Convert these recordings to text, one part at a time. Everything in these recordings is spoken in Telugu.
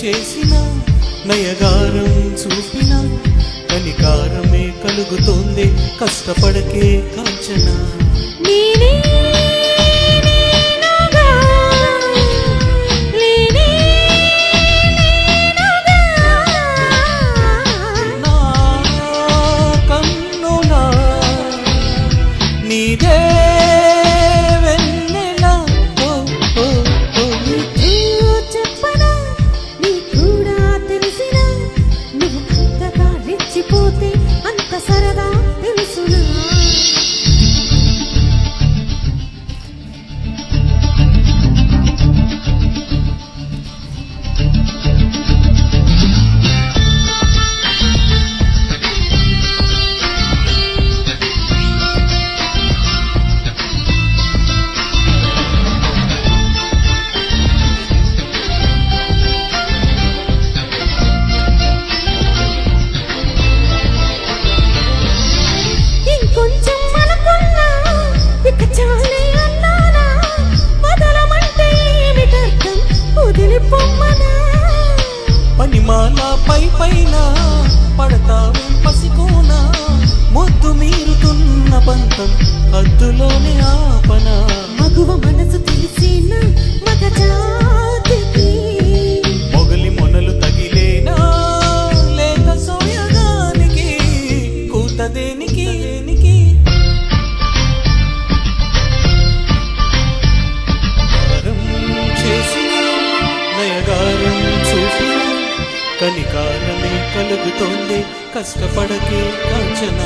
చేసిన నయగారం చూపిన కనికారమే కలుగుతోంది కష్టపడకే కాంచన పనిమాల పై పైన పడతావేం పసికోనా మొద్దు మీరుతున్న పంతం హద్దులోనే ఆపన మగువ మనసు తెలిసిన మగజాతికి మొగలి మొనలు తగిలేనా లేక సోయగానికి కూత దేనికి చేసిన నయగారం చూపిన కనికారమే కలుగుతోంది కష్టపడకే కాంచన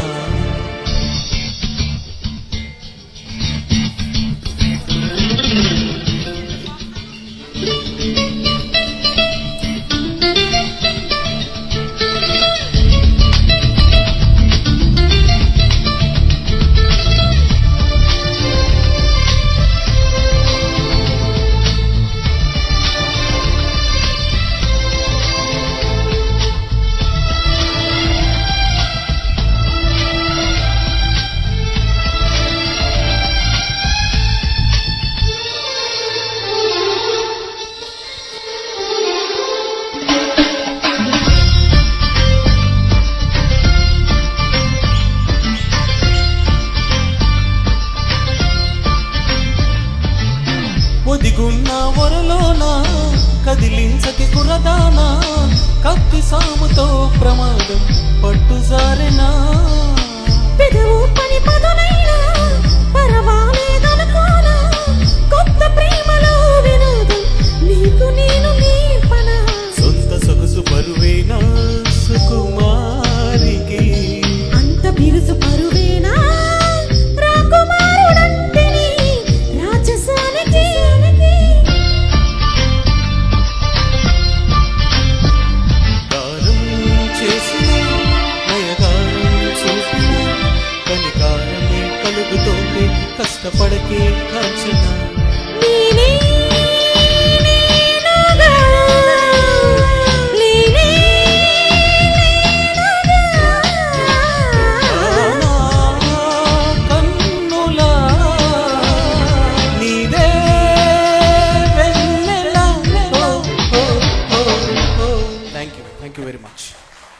ఒదిగున్న వరలోన కదిలించకి కురదానా కత్తి సాముతో ప్రమాదం పట్టుజారెనా పెదవు పని పదునైనా పరవాలేదనుకోనా కొత్త